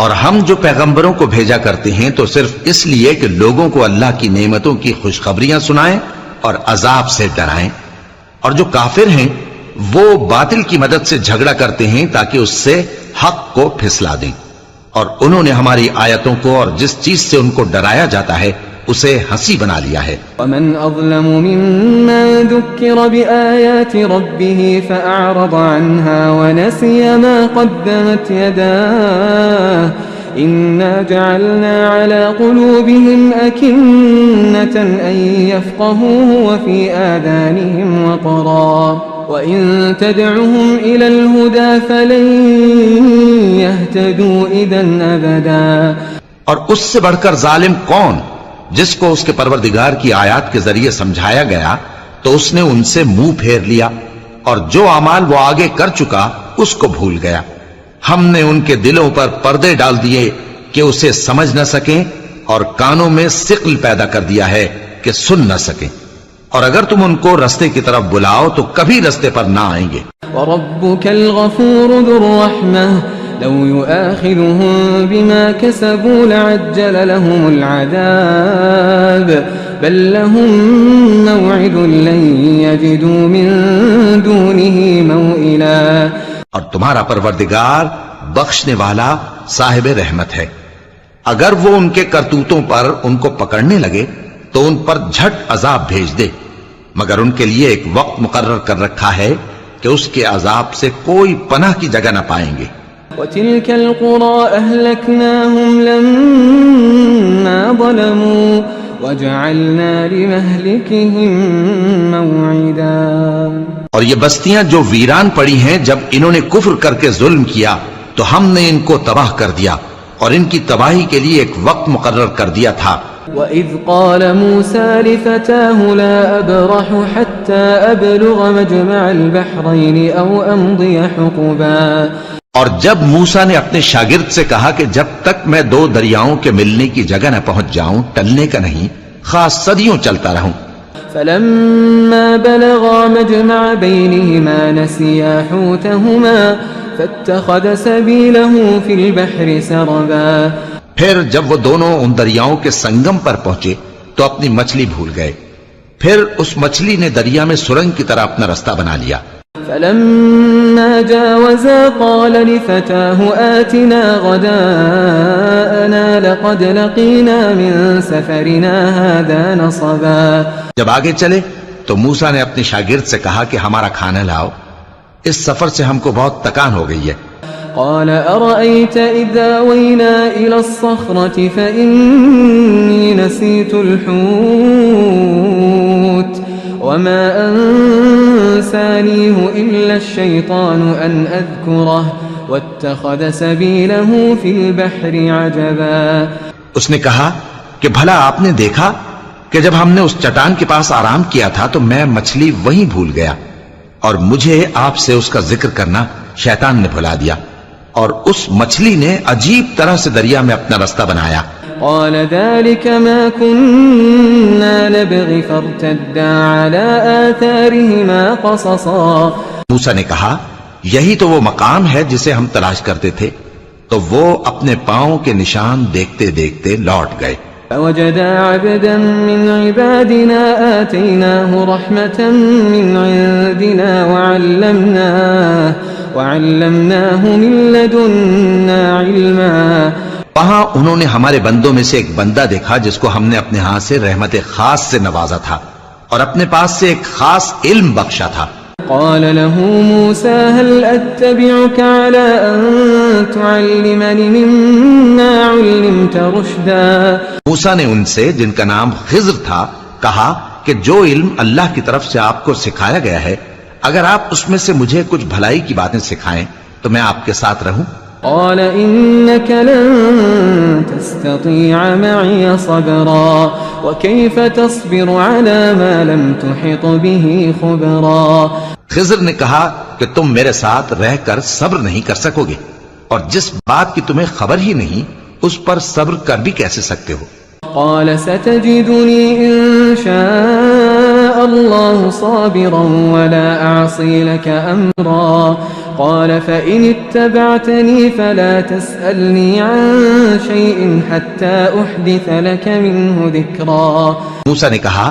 S2: اور ہم جو پیغمبروں کو بھیجا کرتے ہیں تو صرف اس لیے کہ لوگوں کو اللہ کی نعمتوں کی خوشخبریاں سنائیں اور عذاب سے ڈرائیں، اور جو کافر ہیں وہ باطل کی مدد سے جھگڑا کرتے ہیں تاکہ اس سے حق کو پھسلا دیں، اور انہوں نے ہماری آیتوں کو اور جس چیز سے ان کو ڈرایا جاتا ہے اسے ہنسی بنا لیا ہے۔
S3: ومن اظلم ممن ذکر بآیات ربه فأعرض عنها ونسي ما قدمت يداه إنا جعلنا على قلوبهم أكنة أن يفقهوه وفي آذانهم وقرا وإن تدعهم إلى الهدى فلن يهتدوا إذا أبدا۔
S2: اور اس سے بڑھ کر ظالم کون جس کو اس کے پروردگار کی آیات کے ذریعے سمجھایا گیا تو اس نے ان سے منہ پھیر لیا، اور جو اعمال وہ آگے کر چکا اس کو بھول گیا۔ ہم نے ان کے دلوں پر پردے ڈال دیے کہ اسے سمجھ نہ سکیں، اور کانوں میں ثقل پیدا کر دیا ہے کہ سن نہ سکیں، اور اگر تم ان کو رستے کی طرف بلاؤ تو کبھی رستے پر نہ آئیں گے۔
S3: وَرَبُّكَ الْغَفُورُ ذُو الرَّحْمَةِ لَوْ يُؤَاخِذُهُم بِمَا كَسَبُوا لَعَجَّلَ لَهُمُ الْعَذَابَ بَل لَّهُم مَّوْعِدٌ لَّن يَجِدُوا مِن دُونِهِ مَوْئِلًا۔
S2: اور تمہارا پروردگار بخشنے والا صاحب رحمت ہے، اگر وہ ان کے کرتوتوں پر ان کو پکڑنے لگے تو ان پر جھٹ عذاب بھیج دے، مگر ان کے لیے ایک وقت مقرر کر رکھا ہے کہ اس کے عذاب سے کوئی پناہ کی جگہ نہ پائیں گے۔
S3: وَتِلْكَ الْقُرَىٰ أَهْلَكْنَاهُمْ لَمَّا ظَلَمُوا وَجَعَلْنَا لِمَهْلِكِهِم مَّوْعِدًا۔
S2: اور یہ بستیاں جو ویران پڑی ہیں جب انہوں نے کفر کر کے ظلم کیا تو ہم نے ان کو تباہ کر دیا اور ان کی تباہی کے لیے ایک وقت مقرر کر دیا تھا۔
S3: وَإِذْ قَالَ مُوسَىٰ لِفَتَاهُ لَا أَبْرَحُ حَتَّىٰ أَبْلُغَ مَجْمَعَ الْبَحْرَيْنِ أَوْ أَمْضِيَ حُقُبًا۔
S2: اور جب موسیٰ نے اپنے شاگرد سے کہا کہ جب تک میں دو دریاؤں کے ملنے کی جگہ نہ پہنچ جاؤں ٹلنے کا نہیں، خاص صدیوں چلتا رہوں۔
S3: فَلَمَّا بَلَغَا مَجْمَعَ بَيْنِهِمَا نَسِيَا حُوتَهُمَا فَاتَّخَذَ سَبِيلَهُ فِي الْبَحْرِ سَرَبًا۔
S2: پھر جب وہ دونوں ان دریاؤں کے سنگم پر پہنچے تو اپنی مچھلی بھول گئے، پھر اس مچھلی نے دریا میں سرنگ کی طرح اپنا رستہ بنا لیا۔
S3: فَلَمَّا جَاوَزَا قَالَ لِفَتَاهُ آتِنَا غَدَاءَنَا لَقَدْ لَقِينَا مِن سَفَرِنَا هَٰذَا نَصَبًا۔ جب
S2: آگے چلے تو موسیٰ نے اپنے شاگرد سے کہا کہ ہمارا کھانا لاؤ، اس سفر سے ہم کو بہت تکان ہو گئی ہے۔
S3: قال أرأيت إذا آوينا إلى الصخرة فإني نسيت الحوت وما أنسانيه إلا الشيطان أن أذكره واتخذ سبيله في البحر عجبا۔
S2: اس نے کہا کہ بھلا آپ نے دیکھا کہ جب ہم نے اس چٹان کے پاس آرام کیا تھا تو میں مچھلی وہیں بھول گیا، اور مجھے آپ سے اس کا ذکر کرنا شیطان نے بھلا دیا، اور اس مچھلی نے عجیب طرح سے دریا میں اپنا رستہ بنایا۔
S3: قال ذلك ما كنا نبغي فارتدا على آثارهما قصصا۔
S2: موسیٰ نے کہا یہی تو وہ مقام ہے جسے ہم تلاش کرتے تھے، تو وہ اپنے پاؤں کے نشان دیکھتے دیکھتے لوٹ گئے۔
S3: فوجدا عبدا من عبادنا آتيناه رحمة من عندنا وعلمناه من لدنا علما.
S2: وہاں انہوں نے ہمارے بندوں میں سے ایک بندہ دیکھا جس کو ہم نے اپنے ہاں سے رحمت خاص سے نوازا تھا اور اپنے پاس سے ایک خاص علم بخشا تھا.
S3: قال له موسى هل أتبعك على أن تعلمني مما علمت رشدا.
S2: موسیٰ نے ان سے جن کا نام خضر تھا کہا کہ جو علم اللہ کی طرف سے آپ کو سکھایا گیا ہے اگر آپ اس میں سے مجھے کچھ بھلائی کی باتیں سکھائیں تو میں آپ کے ساتھ رہوں.
S3: قال إنك لن تستطيع معي صبرا وكيف تصبر على ما لم تحط به خبرا.
S2: خضر نے کہا کہ تم میرے ساتھ رہ کر صبر نہیں کر سکو گے اور جس بات کی تمہیں خبر ہی نہیں اس پر صبر کر بھی کیسے سکتے ہو.
S3: قال ستجدني إن شاء الله صابرا ولا أعصي لك أمرا. قال فإن اتبعتني فلا تسألني عن شيء حتى أحدث لك منه ذكرا.
S2: موسیٰ نے کہا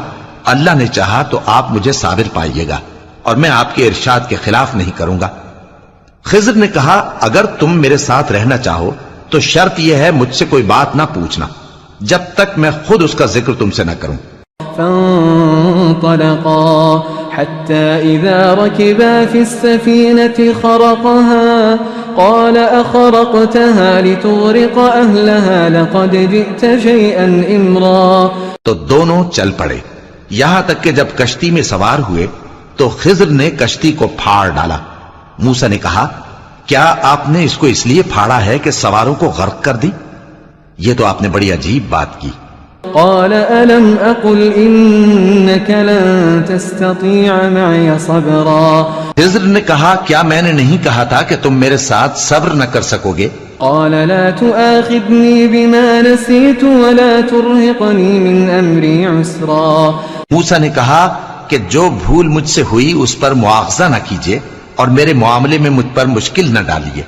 S2: اللہ نے چاہا تو آپ مجھے صابر پائیے گا اور میں آپ کے ارشاد کے خلاف نہیں کروں گا. خضر نے کہا اگر تم میرے ساتھ رہنا چاہو تو شرط یہ ہے مجھ سے کوئی بات نہ پوچھنا جب تک میں خود اس کا ذکر تم سے نہ کروں.
S3: فانطلقا حتى إذا ركبا في السفينة خرقها قال أخرقتها لتغرق أهلها لقد جئت شيئا إمرا.
S2: تو دونوں چل پڑے یہاں تک کہ جب کشتی میں سوار ہوئے تو خضر نے کشتی کو پھاڑ ڈالا. موسیٰ نے کہا کیا آپ نے اس کو اس لیے پھاڑا ہے کہ سواروں کو غرق کر دی؟ یہ تو آپ نے بڑی عجیب بات کی.
S3: قال ألم أقل إنك لن تستطيع معي صبرا.
S2: خضر نے کہا کیا میں نے نہیں کہا تھا کہ تم میرے ساتھ صبر نہ کر سکو گے؟
S3: قال لا تؤاخذني بما نسيت ولا ترهقني من أمري عسرا.
S2: موسیٰ نے کہا کہ جو بھول مجھ سے ہوئی اس پر مواخذہ نہ کیجیے اور میرے معاملے میں مجھ پر مشکل نہ ڈالیے.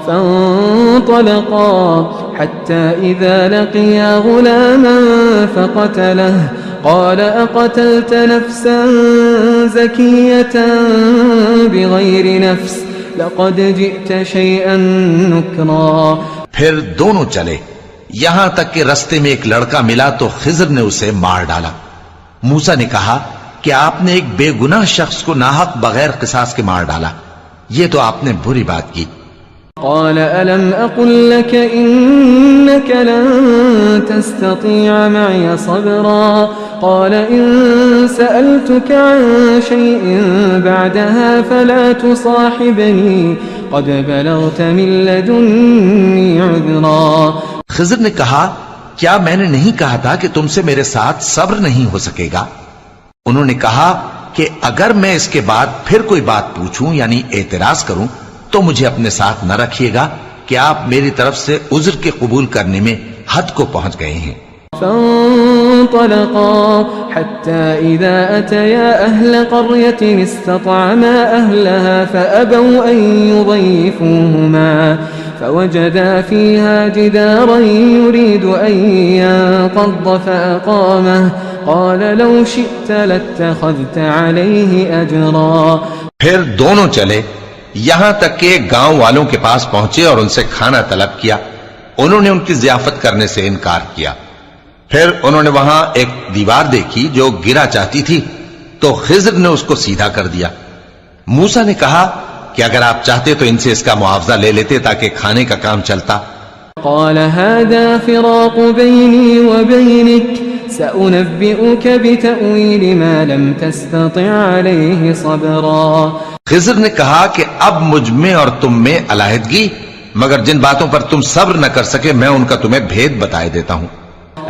S3: فانطلقا حتى إذا لقيا غلاما فقتله قال أقتلت نفسا زكية بغير نفس لقد جئت شيئا نكرا.
S2: پھر دونوں چلے یہاں تک کہ رستے میں ایک لڑکا ملا تو خضر نے اسے مار ڈالا. موسیٰ نے کہا کہ آپ نے ایک بے گناہ شخص کو ناحق بغیر قصاص کے مار ڈالا یہ تو آپ نے بری بات کی.
S3: قال ألم أقل لك إنك لن تستطيع معي صبرا. قال إن سألتك عن شيء بعدها فلا تصاحبني قد بلغت من لدني عذرا.
S2: خضر نے کہا کیا میں نے نہیں کہا تھا کہ تم سے میرے ساتھ صبر نہیں ہو سکے گا؟ انہوں نے کہا کہ اگر میں اس کے بعد پھر کوئی بات پوچھوں یعنی اعتراض کروں تو مجھے اپنے ساتھ نہ رکھیے گا کہ آپ میری طرف سے عذر کے قبول کرنے میں حد کو پہنچ گئے ہیں.
S3: فانطلقا حتى إذا أتيا أهل قرية استطعما أهلها فأبوا أن يضيفوهما فوجدا فيها جدارا يريد أن ينقض فأقامه قال لو شئت لاتخذت عليه أجرا.
S2: پھر دونوں چلے یہاں تک کہ گاؤں والوں کے پاس پہنچے اور ان سے کھانا طلب کیا. انہوں نے ان کی ضیافت کرنے سے انکار کیا. پھر انہوں نے وہاں ایک دیوار دیکھی جو گرا چاہتی تھی تو خضر نے اس کو سیدھا کر دیا. موسیٰ نے کہا کہ اگر آپ چاہتے تو ان سے اس کا معاوضہ لے لیتے تاکہ کھانے کا کام چلتا.
S3: قال هذا فراق بيني وبينك سأنبئك بتأويل ما لم تستطع عليه صبرا.
S2: خضر نے کہا کہ اب مجھ میں اور تم میں علیحدگی مگر جن باتوں پر تم صبر نہ کر سکے میں ان کا تمہیں بھید بتائے دیتا ہوں.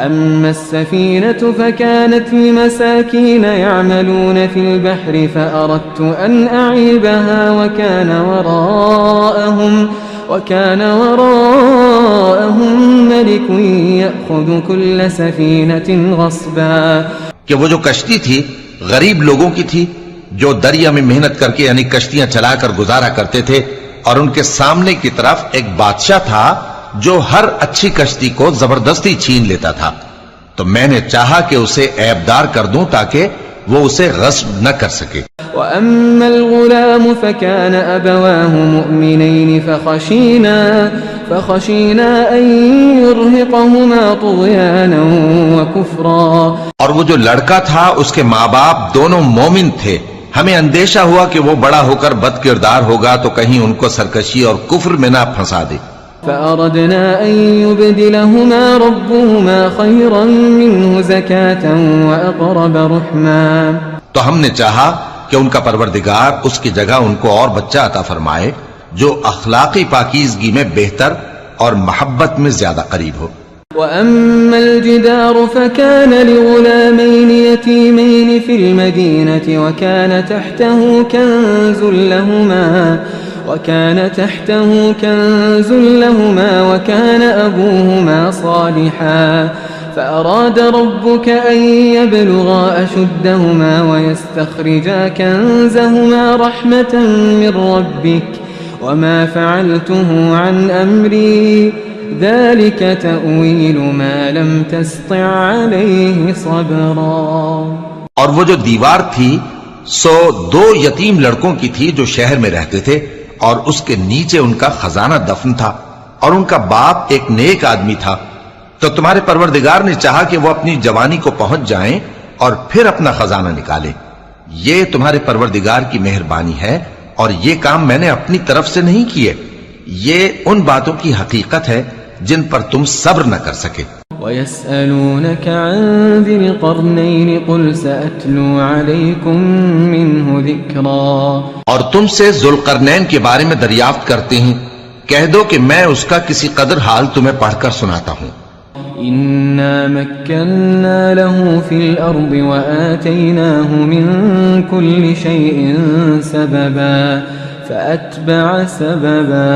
S3: أما السفينة فكانت لمساكين يعملون في البحر فأردت أن أعيبها وكان وراءهم ملك يأخذ كل سفينة غصبا.
S2: کہ وہ جو کشتی تھی غریب لوگوں کی تھی جو دریا میں محنت کر کے یعنی کشتیاں چلا کر گزارا کرتے تھے اور ان کے سامنے کی طرف ایک بادشاہ تھا جو ہر اچھی کشتی کو زبردستی چھین لیتا تھا. تو میں نے چاہا کہ اسے عیبدار کر دوں تاکہ وہ اسے غصب نہ کر سکے.
S3: وَأَمَّا الْغُلَامُ فَكَانَ أَبَوَاهُ مُؤْمِنَيْنِ فَخَشِينَا أَن يُرْهِقَهُمَا طُغْيَانًا وَكُفْرًا.
S2: اور وہ جو لڑکا تھا اس کے ماں باپ دونوں مومن تھے. ہمیں اندیشہ ہوا کہ وہ بڑا ہو کر بد کردار ہوگا تو کہیں ان کو سرکشی اور کفر میں نہ پھنسا دے.
S3: فأردنا أن يبدلهما ربهما خيرا منه زكاة وأقرب رحما.
S2: تو ہم نے چاہا کہ ان کا پروردگار اس کی جگہ ان کو اور بچہ عطا فرمائے جو اخلاقی پاکیزگی میں بہتر اور محبت میں زیادہ قریب ہو.
S3: وأما الجدار فكان لغلامين يتيمين في المدينة وكان تحته كنز لهما وكان أبوهما صالحا فأراد ربك أن يبلغا أشدهما ويستخرجا كنزهما رحمة من ربك وما فعلته عن أمري ذلك تأويل ما لم تستطع عليه صبرا.
S2: اور وہ جو دیوار تھی سو 2 یتیم لڑکوں کی تھی جو شہر میں رہتے تھے اور اس کے نیچے ان کا خزانہ دفن تھا اور ان کا باپ ایک نیک آدمی تھا. تو تمہارے پروردگار نے چاہا کہ وہ اپنی جوانی کو پہنچ جائیں اور پھر اپنا خزانہ نکالے. یہ تمہارے پروردگار کی مہربانی ہے اور یہ کام میں نے اپنی طرف سے نہیں کیے. یہ ان باتوں کی حقیقت ہے جن پر تم صبر نہ کر سکے.
S3: وَيَسْأَلُونَكَ عَنْ ذِي الْقَرْنَيْنِ قُلْ سَأَتْلُو عَلَيْكُمْ مِنْهُ ذِكْرًا.
S2: اور تم سے ذوالقرنین کے بارے میں دریافت کرتے ہیں، کہہ دو کہ میں اس کا کسی قدر حال تمہیں پڑھ کر سناتا ہوں.
S3: إِنَّا مَكَّنَّا لَهُ فِي الْأَرْضِ وَآتَيْنَاهُ مِنْ كُلِّ شَيْءٍ سَبَبًا فَأَتْبَعَ سَبَبًا.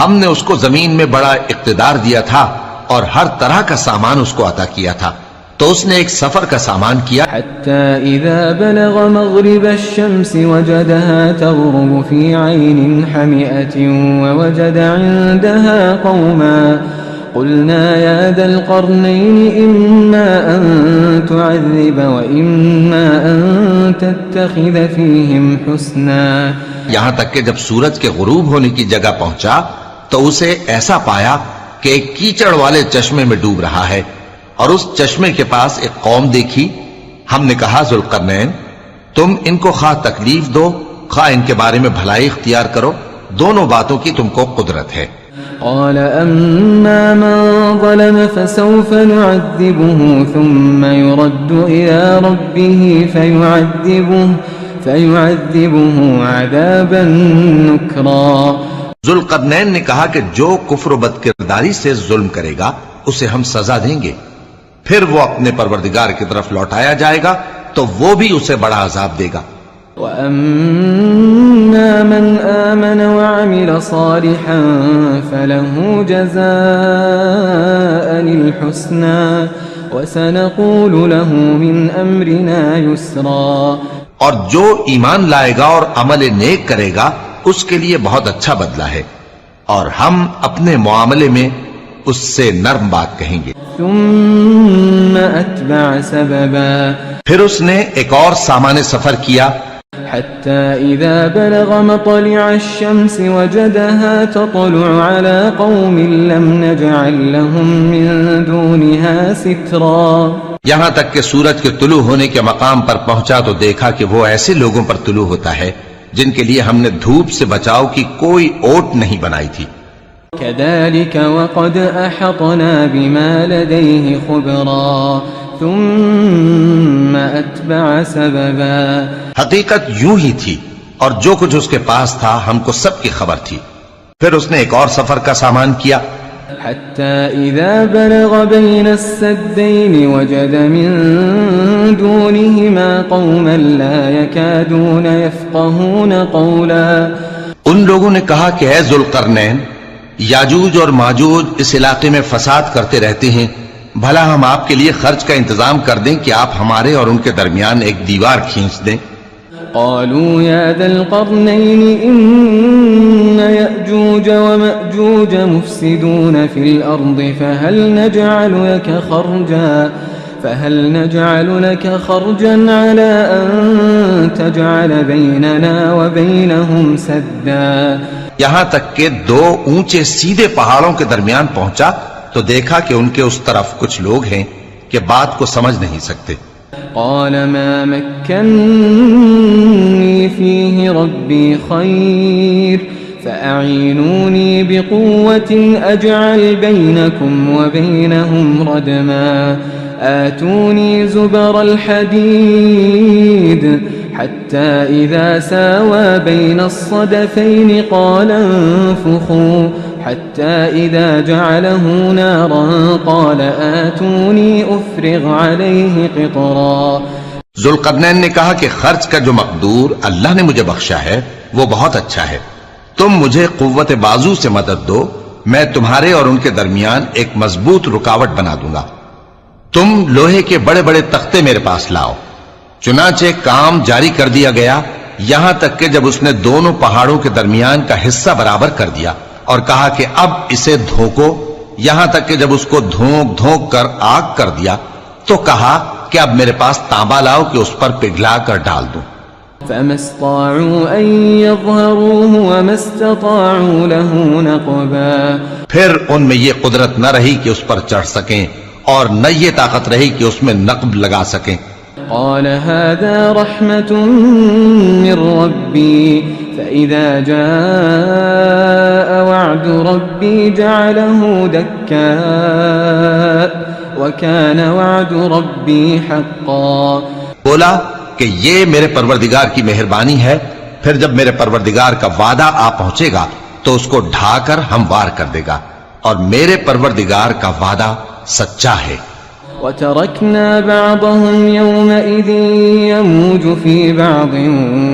S1: ہم نے اس کو زمین میں بڑا اقتدار دیا تھا اور ہر طرح کا سامان اس کو عطا کیا تھا، تو اس نے ایک سفر کا سامان کیا.
S3: حتى إذا بلغ مغرب الشمس وجدها تغرب في عين حمئة ووجد عندها قوما قلنا يا ذا القرنين إما أن تعذب وإما أن تتخذ فيهم حسنا.
S2: یہاں تک کہ جب سورج کے غروب ہونے کی جگہ پہنچا تو اسے ایسا پایا کہ ایک کیچڑ والے چشمے میں ڈوب رہا ہے اور اس چشمے کے پاس ایک قوم دیکھی. ہم نے کہا ذوالقرنین تم ان کو خواہ تکلیف دو خواہ ان کے بارے میں بھلائی اختیار کرو، دونوں باتوں کی تم کو قدرت ہے.
S3: قال أما من ظلم فسوف نعذبه ثم يرد إلى ربه فيعذبه عذابا نكرا.
S2: ذوالقرنین نے کہا کہ جو کفر و بد کرداری سے ظلم کرے گا اسے ہم سزا دیں گے، پھر وہ اپنے پروردگار کی طرف لوٹایا جائے گا تو وہ بھی اسے بڑا عذاب دے گا.
S3: وَأَمَّا مَنْ آمَنَ وَعَمِلَ صَالِحًا فَلَهُ جَزَاءً الْحُسْنَى وَسَنَقُولُ لَهُ مِنْ أَمْرِنَا يُسْرًا.
S2: اور جو ایمان لائے گا اور عمل نیک کرے گا اس کے لیے بہت اچھا بدلہ ہے اور ہم اپنے معاملے میں اس سے نرم بات کہیں گے.
S3: ثم أتبع سببا.
S2: پھر اس نے ایک اور سامان سفر کیا
S3: حتى إذا بلغ مطلع الشمس وجدها تطلع على قوم لم نجعل لهم من دونها سترا.
S2: یہاں تک کہ سورج کے طلوع ہونے کے مقام پر پہنچا تو دیکھا کہ وہ ایسے لوگوں پر طلوع ہوتا ہے جن کے لیے ہم نے دھوپ سے بچاؤ کی کوئی اوٹ نہیں بنائی تھی.
S3: كذلك وقد أحطنا بما لديه خبرا ثم أتبع سببا.
S2: حقیقت یوں ہی تھی اور جو کچھ اس کے پاس تھا ہم کو سب کی خبر تھی. پھر اس نے ایک اور سفر کا سامان کیا
S3: حتى إذا بلغ بين السدين وجد من دونهما قوما لا يكادون يفقهون قولا.
S2: ان لوگوں نے کہا کہ اے ذوالقرنین یاجوج اور ماجوج اس علاقے میں فساد کرتے رہتے ہیں، بھلا ہم آپ کے لیے خرچ کا انتظام کر دیں کہ آپ ہمارے اور ان کے درمیان ایک دیوار کھینچ دیں.
S3: قالوا يا ذا القرنين إن يأجوج ومأجوج مفسدون في الأرض فهل نجعل لك فهل نجعل لك خرجا على أن تجعل بيننا وبينهم سدا
S2: یہاں تک کہ دو اونچے سیدھے پہاڑوں کے درمیان پہنچا تو دیکھا کہ ان کے اس طرف کچھ لوگ ہیں کہ بات کو سمجھ نہیں سکتے.
S3: قال ما مكنني فيه ربي خير فأعينوني بقوة أجعل بينكم وبينهم ردما آتوني زبر الحديد حتى إذا ساوى بين الصدفين قال انفخوا حتى إذا جعله نارا قال آتوني أفرغ عليه قطرا.
S2: ذوالقرنین نے کہا کہ خرچ کا جو مقدور اللہ نے مجھے بخشا ہے وہ بہت اچھا ہے. تم مجھے قوت بازو سے مدد دو، میں تمہارے اور ان کے درمیان ایک مضبوط رکاوٹ بنا دوں گا. تم لوہے کے بڑے بڑے تختے میرے پاس لاؤ. چنانچہ کام جاری کر دیا گیا یہاں تک کہ جب اس نے دونوں پہاڑوں کے درمیان کا حصہ برابر کر دیا اور کہا کہ اب اسے دھوکو، یہاں تک کہ جب اس کو دھونک دھونک کر آگ کر دیا تو کہا کہ اب میرے پاس تانبا لاؤ کہ اس پر پگھلا کر ڈال دوں.
S3: فما استطاعوا أن يظهروه وما استطاعوا له نقبا.
S2: پھر ان میں یہ قدرت نہ رہی کہ اس پر چڑھ سکیں اور نہ یہ طاقت رہی کہ اس میں نقب لگا سکیں.
S3: قال هذا رحمة من ربي فإذا جاء وعد ربي جعله دكاء وكان وعد ربي حقا.
S2: بولا کہ یہ میرے پروردگار کی مہربانی ہے، پھر جب میرے پروردگار کا وعدہ آ پہنچے گا تو اس کو ڈھا کر ہموار کر دے گا، اور میرے پروردگار کا وعدہ سچا ہے.
S3: وتركنا بعضهم يومئذ يموج في بعض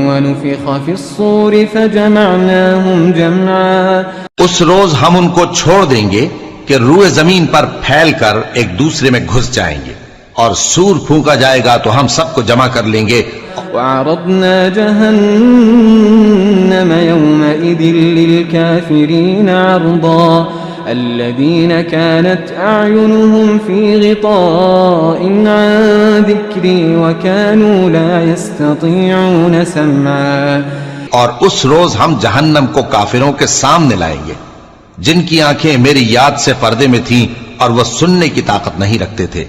S3: ونفخ في الصور فجمعناهم جمعا.
S2: اس روز ہم ان کو چھوڑ دیں گے کہ روئے زمین پر پھیل کر ایک دوسرے میں گھس جائیں گے، اور سور پھونکا جائے گا تو ہم سب کو جمع کر لیں گے.
S3: وعرضنا جهنم يومئذ للكافرين عرضا الذين كانت أعينهم في غطاء عن ذكري وكانوا لا يستطيعون سمعا.
S2: اور اس روز ہم جہنم کو کافروں کے سامنے لائیں گے جن کی آنکھیں میری یاد سے پردے میں تھیں اور وہ سننے کی طاقت نہیں رکھتے تھے.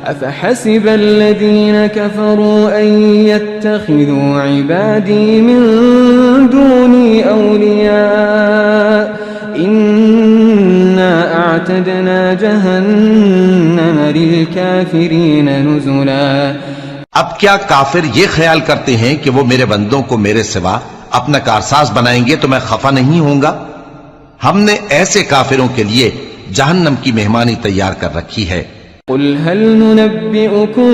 S3: أفحسب الذين كفروا أن يتخذوا عبادي من دوني أولياء إنا أعتدنا جهنم للكافرين نزلا.
S2: اب کیا کافر یہ خیال کرتے ہیں کہ وہ میرے بندوں کو میرے سوا اپنا کارساز بنائیں گے تو میں خفا نہیں ہوں گا؟ ہم نے ایسے کافروں کے لیے جہنم کی مہمانی تیار کر رکھی ہے.
S3: قل هل ننبئكم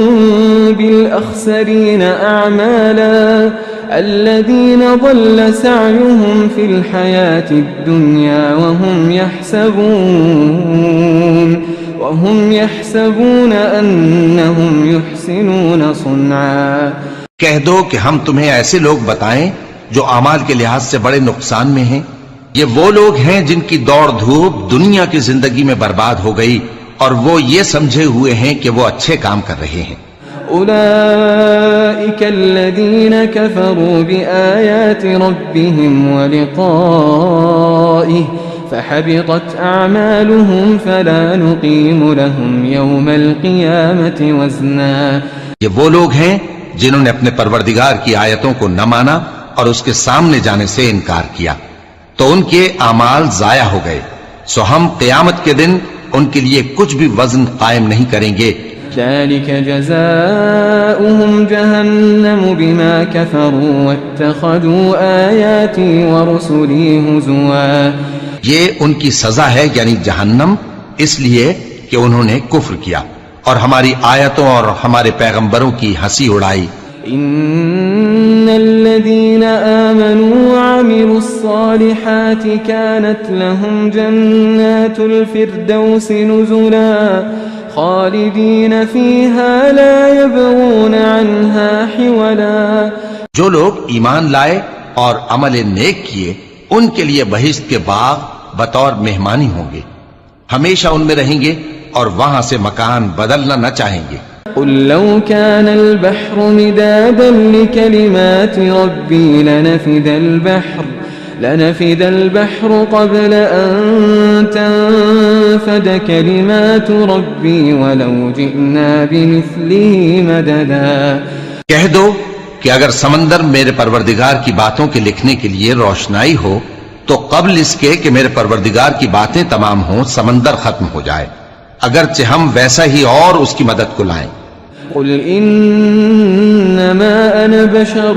S3: بالأخسرين أعمالا الذين ضل سعيهم في الحياة الدنيا وهم يحسبون أنهم يحسنون صنعا.
S2: کہہ دو کہ ہم تمہیں ایسے لوگ بتائیں جو اعمال کے لحاظ سے بڑے نقصان میں ہیں. یہ وہ لوگ ہیں جن کی دوڑ دھوپ دنیا کی زندگی میں برباد ہو گئی اور وہ یہ سمجھے ہوئے ہیں کہ وہ اچھے کام کر رہے ہیں.
S3: أولئك الذين كفروا بآيات ربهم ولقائه فحبطت أعمالهم فلا نقيم لهم يوم القيامة وزنا.
S2: یہ وہ لوگ ہیں جنہوں نے اپنے پروردگار کی آیتوں کو نہ مانا اور اس کے سامنے جانے سے انکار کیا تو ان کے اعمال ضائع ہو گئے، سو ہم قیامت کے دن ان کے لیے کچھ بھی وزن قائم نہیں کریں گے.
S3: ذلك جزاؤهم جهنم بما كفروا واتخذوا آياتي ورسلي هزوا.
S2: یہ ان کی سزا ہے یعنی جہنم، اس لیے کہ انہوں نے کفر کیا اور ہماری آیتوں اور ہمارے پیغمبروں کی ہنسی اڑائی.
S3: إن الذين آمنوا وعملوا الصالحات كانت لهم جنات الفردوس نزلا خالدين فيها لا يبغون عنها حولا.
S2: جو لوگ ایمان لائے اور عمل نیک کیے ان کے لیے بہشت کے باغ بطور مہمانی ہوں گے، ہمیشہ ان میں رہیں گے اور وہاں سے مکان بدلنا نہ چاہیں گے.
S3: قل لو كان البحر مدادا لكلمات ربي لنفد البحر قبل أن تنفد كلمات ربي ولو جئنا بمثله مددا.
S1: کہہ دو کہ اگر سمندر میرے پروردگار کی باتوں کے لکھنے کے لیے روشنائی ہو تو قبل اس کے کہ میرے پروردگار کی باتیں تمام ہوں سمندر ختم ہو جائے، اگرچہ ہم ویسا ہی اور اس کی مدد کو لائیں.
S3: قل إنما أنا بشر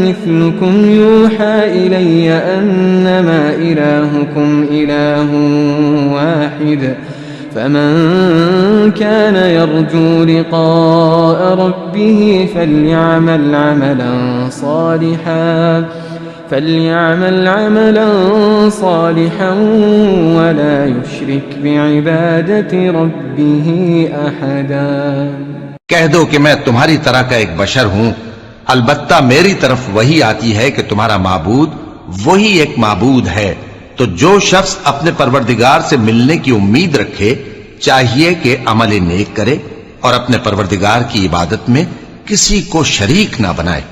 S3: مثلكم يوحى إلي أنما إلهكم إله واحد فمن كان يرجو لقاء ربه فليعمل عملا صالحا ولا يشرك بعبادة ربه أحدا.
S1: کہہ دو کہ میں تمہاری طرح کا ایک بشر ہوں، البتہ میری طرف وہی آتی ہے کہ تمہارا معبود وہی ایک معبود ہے، تو جو شخص اپنے پروردگار سے ملنے کی امید رکھے چاہیے کہ عمل نیک کرے اور اپنے پروردگار کی عبادت میں کسی کو شریک نہ بنائے.